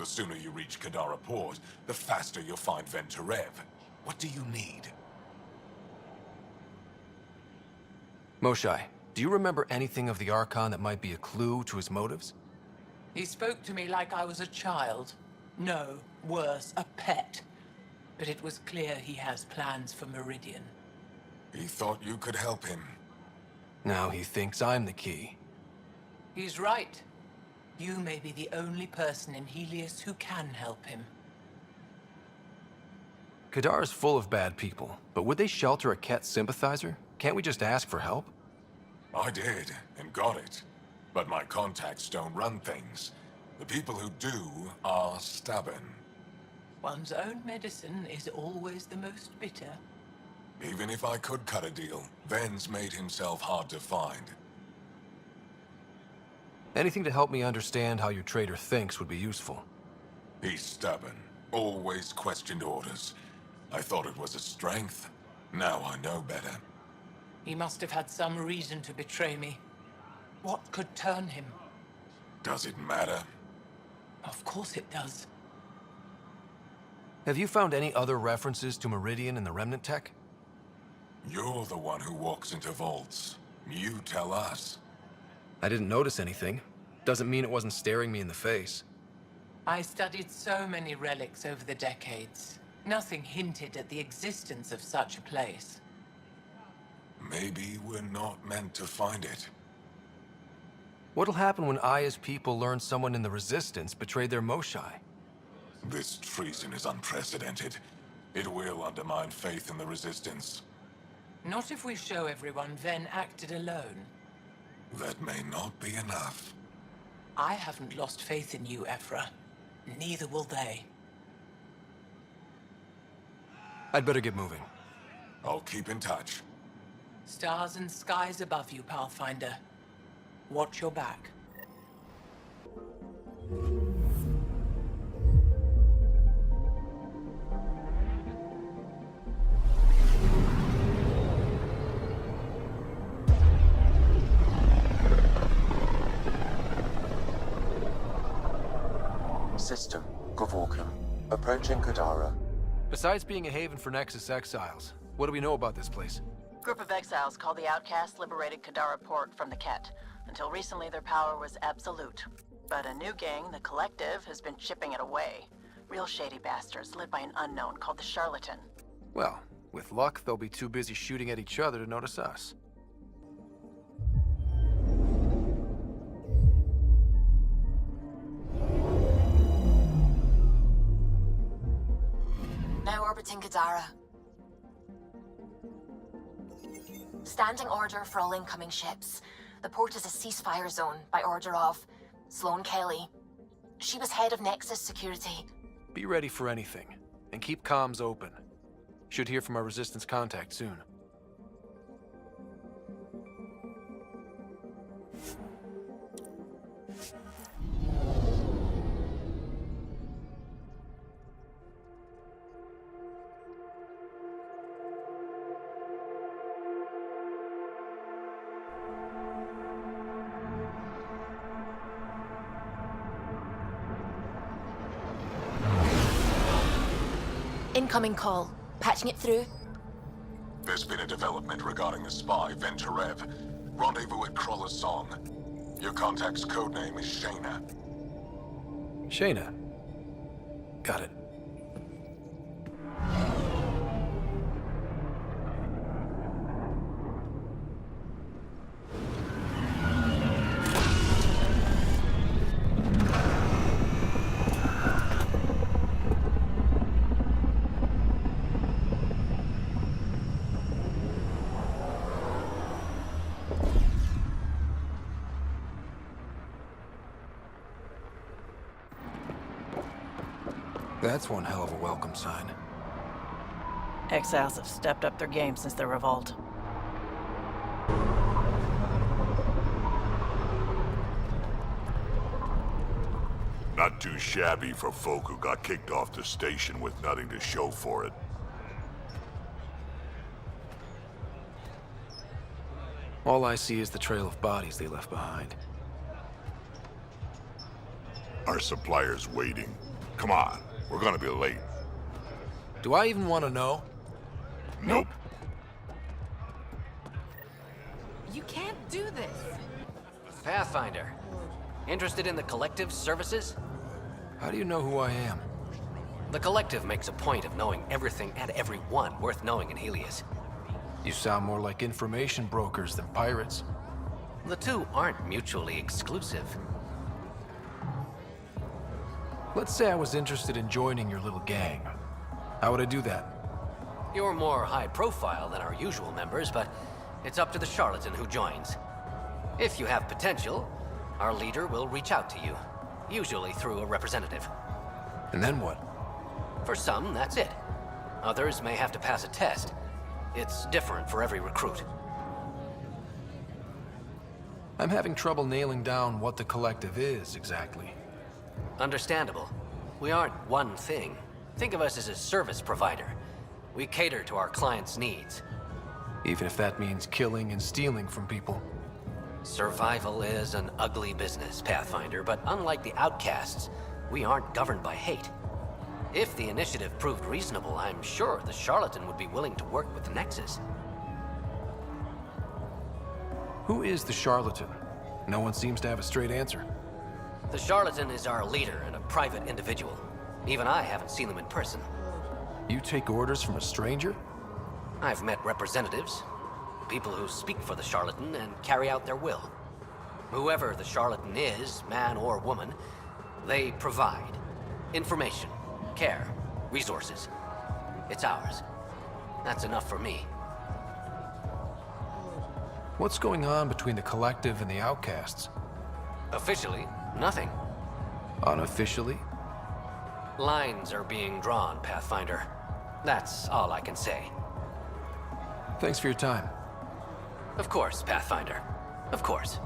The sooner you reach Kadara Port, the faster you'll find Venturev. What do you need? Moshae, do you remember anything of the Archon that might be a clue to his motives? He spoke to me like I was a child. No, worse, a pet. But it was clear he has plans for Meridian. He thought you could help him. Now he thinks I'm the key. He's right. You may be the only person in Helios who can help him. Kadara's full of bad people, but would they shelter a Ket sympathizer? Can't we just ask for help? I did, and got it. But my contacts don't run things. The people who do are stubborn. One's own medicine is always the most bitter. Even if I could cut a deal, Ven's made himself hard to find. Anything to help me understand how your trader thinks would be useful. He's stubborn, always questioned orders. I thought it was a strength. Now I know better. He must have had some reason to betray me. What could turn him? Does it matter? Of course it does. Have you found any other references to Meridian in the Remnant tech? You're the one who walks into vaults. You tell us. I didn't notice anything. Doesn't mean it wasn't staring me in the face. I studied so many relics over the decades. Nothing hinted at the existence of such a place. Maybe we're not meant to find it. What'll happen when Aya's people learn someone in the Resistance betrayed their Moshae? This treason is unprecedented. It will undermine faith in the Resistance. Not if we show everyone Ven acted alone. That may not be enough. I haven't lost faith in you, Ephra. Neither will they. I'd better get moving. I'll keep in touch. Stars and skies above you, Pathfinder. Watch your back. System, Govorkum. Approaching Kadara. Besides being a haven for Nexus exiles, what do we know about this place? Group of exiles called the Outcasts liberated Kadara Port from the Ket. Until recently, their power was absolute. But a new gang, the Collective, has been chipping it away. Real shady bastards led by an unknown called the Charlatan. Well, with luck, they'll be too busy shooting at each other to notice us. Now orbiting Kadara. Standing order for all incoming ships. The port is a ceasefire zone by order of Sloane Kelly. She was head of Nexus Security. Be ready for anything, and keep comms open. Should hear from our Resistance contact soon. Incoming call. Patching it through. There's been a development regarding the spy, Venturev. Rendezvous at Crawler's Song. Your contact's codename is Shayna. Shayna. Got it. That's one hell of a welcome sign. Exiles have stepped up their game since the revolt. Not too shabby for folk who got kicked off the station with nothing to show for it. All I see is the trail of bodies they left behind. Our supplier's waiting. Come on, we're gonna be late. Do I even want to know? Nope. You can't do this. Pathfinder. Interested in the Collective's services? How do you know who I am? The Collective makes a point of knowing everything and everyone worth knowing in Helios. You sound more like information brokers than pirates. The two aren't mutually exclusive. Let's say I was interested in joining your little gang. How would I do that? You're more high profile than our usual members, but it's up to the charlatan who joins. If you have potential, our leader will reach out to you, usually through a representative. And then what? For some, that's it. Others may have to pass a test. It's different for every recruit. I'm having trouble nailing down what the Collective is, exactly. Understandable. We aren't one thing. Think of us as a service provider. We cater to our clients' needs. Even if that means killing and stealing from people. Survival is an ugly business, Pathfinder, but unlike the outcasts, we aren't governed by hate. If the initiative proved reasonable, I'm sure the charlatan would be willing to work with the Nexus. Who is the charlatan? No one seems to have a straight answer. The charlatan is our leader and a private individual. Even I haven't seen them in person. You take orders from a stranger? I've met representatives, people who speak for the charlatan and carry out their will. Whoever the charlatan is, man or woman, they provide information, care, resources. It's ours. That's enough for me. What's going on between the Collective and the outcasts? Officially, nothing. Unofficially? Lines are being drawn, Pathfinder. That's all I can say. Thanks for your time. Of course, Pathfinder. Of course.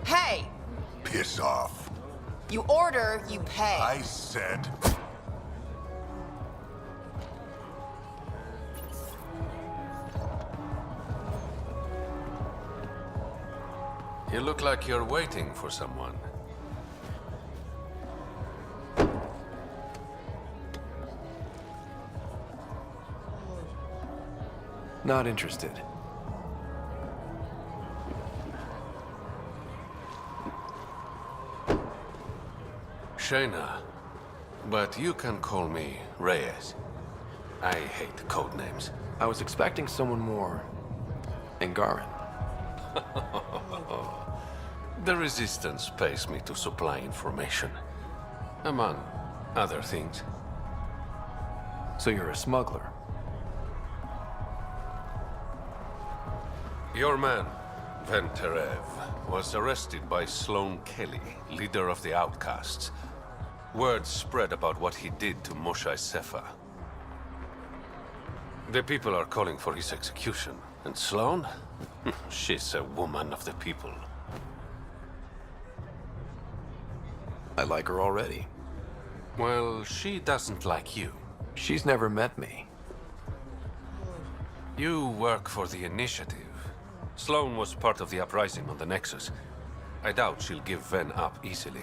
Hey! Piss off. You order, you pay. I said... You look like you're waiting for someone. Not interested. Shayna, but you can call me Reyes. I hate code names. I was expecting someone more... Angaran. The Resistance pays me to supply information, among other things. So you're a smuggler? Your man, Venterev, was arrested by Sloane Kelly, leader of the Outcasts. Word spread about what he did to Moshae Sefa. The people are calling for his execution. And Sloane? She's a woman of the people. I like her already. Well, she doesn't like you. She's never met me. You work for the Initiative. Sloane was part of the uprising on the Nexus. I doubt she'll give Ven up easily.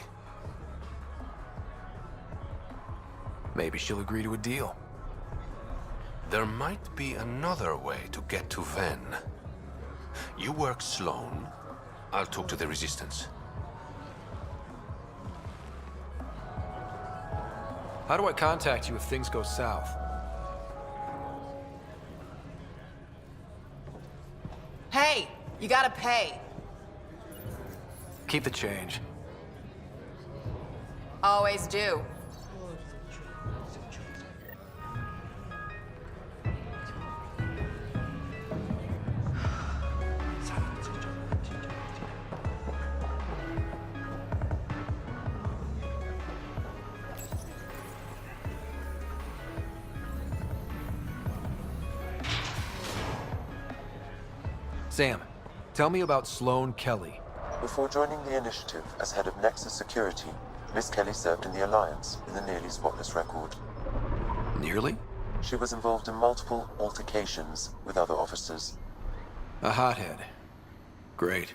Maybe she'll agree to a deal. There might be another way to get to Ven. You work Sloane, I'll talk to the Resistance. How do I contact you if things go south? Hey! You gotta pay. Keep the change. Always do. Sam, tell me about Sloane Kelly. Before joining the initiative as head of Nexus Security, Miss Kelly served in the Alliance with a nearly spotless record. Nearly? She was involved in multiple altercations with other officers. A hothead. Great.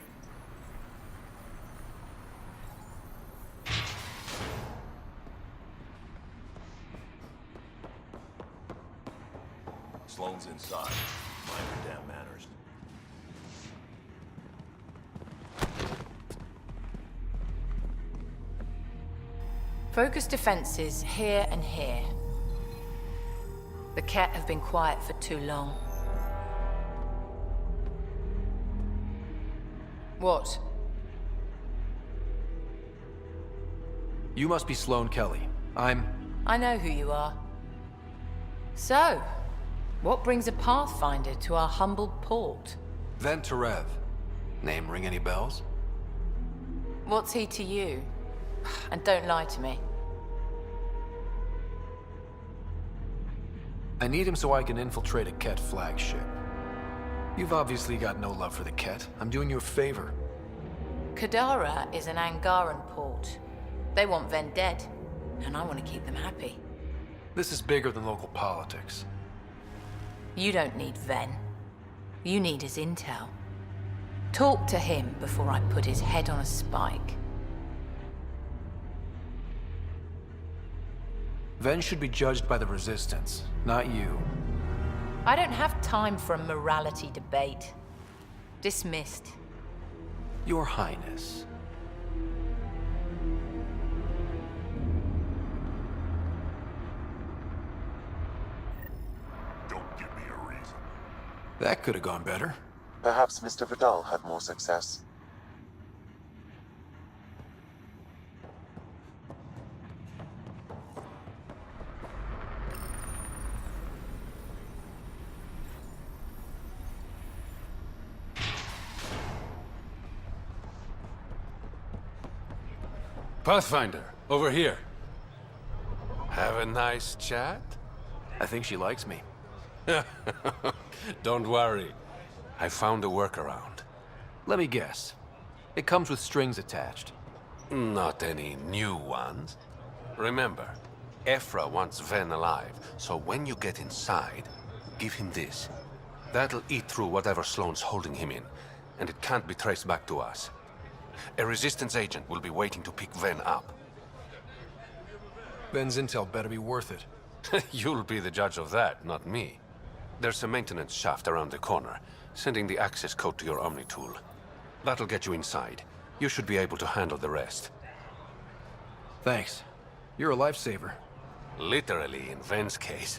Sloane's inside. Mind your damn manners. Focus defenses here and here. The Ket have been quiet for too long. What? You must be Sloane Kelly. I know who you are. So, what brings a Pathfinder to our humble port? Venterev. Name ring any bells? What's he to you? And don't lie to me. I need him so I can infiltrate a Ket flagship. You've obviously got no love for the Ket. I'm doing you a favor. Kadara is an Angaran port. They want Ven dead, and I want to keep them happy. This is bigger than local politics. You don't need Ven. You need his intel. Talk to him before I put his head on a spike. Ven should be judged by the Resistance, not you. I don't have time for a morality debate. Dismissed. Your Highness. Don't give me a reason. That could have gone better. Perhaps Mr. Vidal had more success. Pathfinder, over here. Have a nice chat? I think she likes me. Don't worry. I found a workaround. Let me guess. It comes with strings attached. Not any new ones. Remember, Ephra wants Ven alive, so when you get inside, give him this. That'll eat through whatever Sloane's holding him in, and it can't be traced back to us. A Resistance agent will be waiting to pick Ven up. Ven's intel better be worth it. You'll be the judge of that, not me. There's a maintenance shaft around the corner, sending the access code to your Omni tool. That'll get you inside. You should be able to handle the rest. Thanks. You're a lifesaver. Literally, in Ven's case.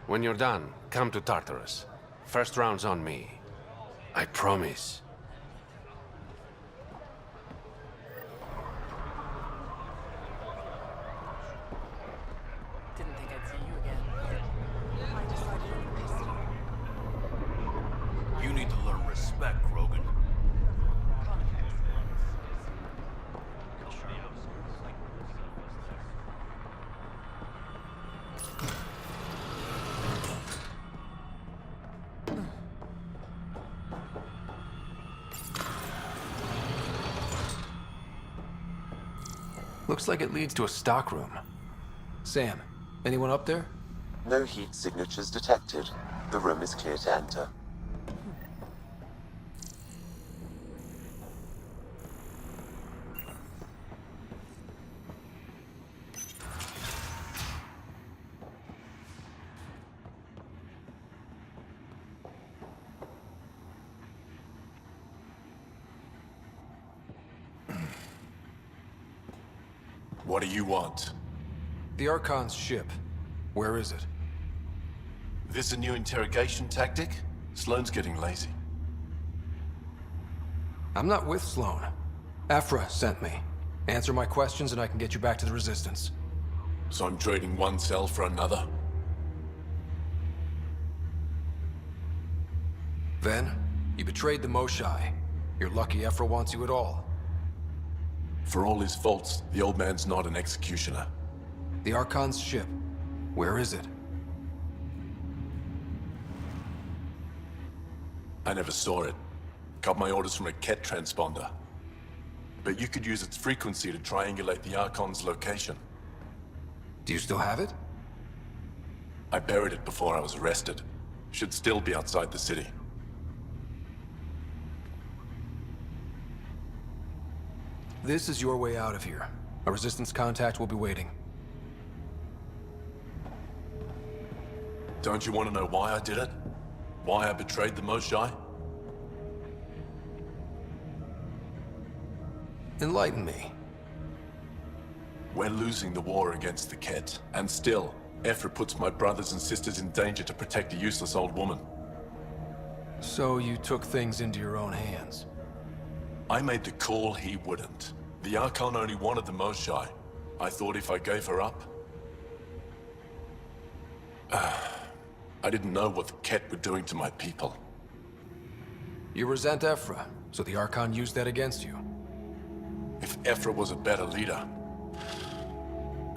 When you're done, come to Tartarus. First round's on me. I promise. Didn't think I'd see you again. I decided to You need to learn respect, Rogan. Looks like it leads to a stockroom. Sam, anyone up there? No heat signatures detected. The room is clear to enter. What do you want? The Archon's ship. Where is it? This a new interrogation tactic? Sloane's getting lazy. I'm not with Sloane. Ephra sent me. Answer my questions and I can get you back to the Resistance. So I'm trading one cell for another? Ven, you betrayed the Moshai. You're lucky Ephra wants you at all. For all his faults, the old man's not an executioner. The Archon's ship. Where is it? I never saw it. Got my orders from a Ket transponder. but you could use its frequency to triangulate the Archon's location. Do you still have it? I buried it before I was arrested. Should still be outside the city. This is your way out of here. A Resistance contact will be waiting. Don't you want to know why I did it? Why I betrayed the Moshae? Enlighten me. We're losing the war against the Ket, and still, Ephra puts my brothers and sisters in danger to protect a useless old woman. So you took things into your own hands. I made the call he wouldn't. The Archon only wanted the Moshae. I thought if I gave her up... I didn't know what the Ket were doing to my people. You resent Ephra, so the Archon used that against you. If Ephra was a better leader...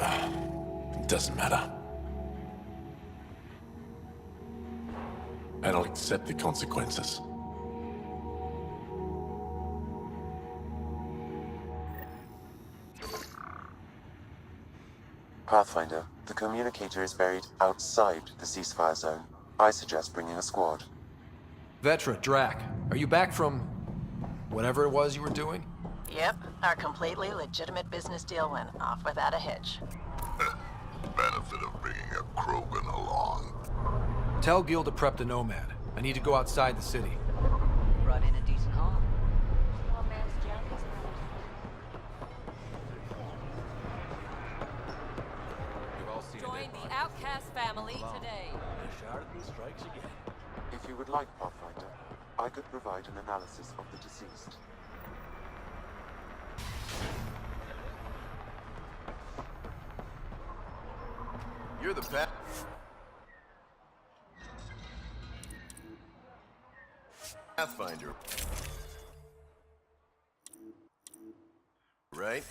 it doesn't matter. And I'll accept the consequences. Pathfinder, the communicator is buried outside the ceasefire zone. I suggest bringing a squad. Vetra, Drac, are you back from... whatever it was you were doing? Yep, our completely legitimate business deal went off without a hitch. Benefit of bringing a Krogan along. Tell Gil to prep the Nomad. I need to go outside the city. Brought in a decent haul. Join the Outcast family today. If you would like, Pathfinder, I could provide an analysis of the deceased. You're the pet. Pathfinder. Right?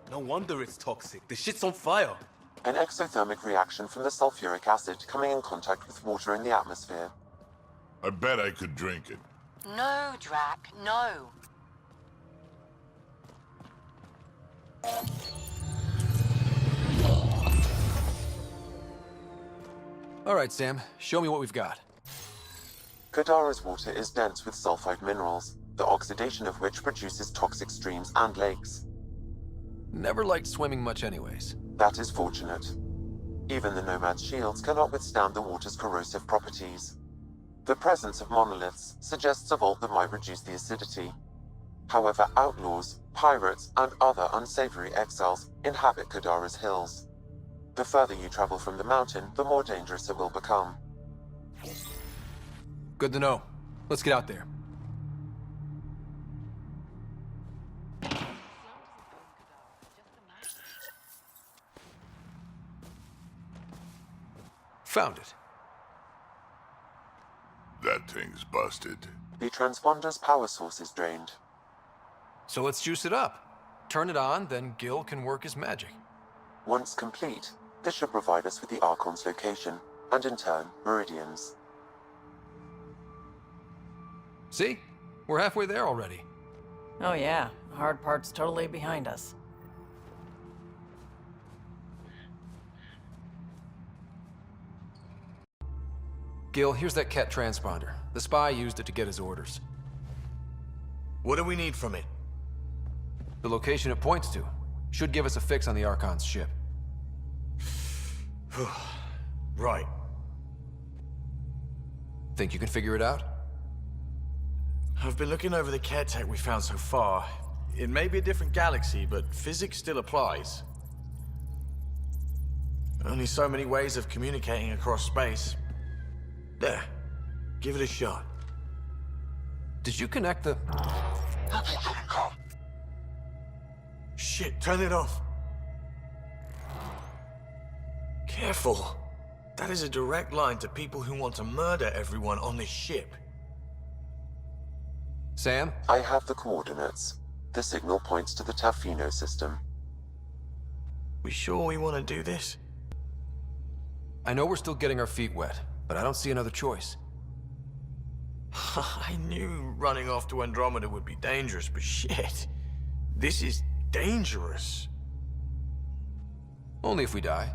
No wonder it's toxic. The shit's on fire. An exothermic reaction from the sulfuric acid coming in contact with water in the atmosphere. I bet I could drink it. No, Drac, no. All right, Sam. Show me what we've got. Kadara's water is dense with sulfide minerals, the oxidation of which produces toxic streams and lakes. Never liked swimming much anyways. That is fortunate. Even the Nomad's shields cannot withstand the water's corrosive properties. The presence of monoliths suggests a vault that might reduce the acidity. However, outlaws, pirates, and other unsavory exiles inhabit Kadara's hills. The further you travel from the mountain, the more dangerous it will become. Good to know. Let's get out there. Found it. That thing's busted. The transponder's power source is drained. So let's juice it up. Turn it on, then Gil can work his magic. Once complete, this should provide us with the Archon's location, and in turn, meridians. See? We're halfway there already. Oh yeah, the hard part's totally behind us. Gil, here's that Ket transponder. The spy used it to get his orders. What do we need from it? The location it points to should give us a fix on the Archon's ship. Right. Think you can figure it out? I've been looking over the care tech we found so far. It may be a different galaxy, but physics still applies. Only so many ways of communicating across space. There. Give it a shot. Did you connect the... Shit, turn it off. Careful. That is a direct line to people who want to murder everyone on this ship. Sam? I have the coordinates. The signal points to the Tafino system. We sure we want to do this? I know we're still getting our feet wet, but I don't see another choice. I knew running off to Andromeda would be dangerous, but shit. This is dangerous. Only if we die.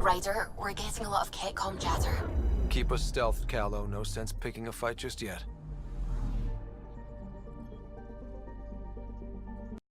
Ryder, we're getting a lot of Ketcom chatter. Keep us stealthed, Callow. No sense picking a fight just yet.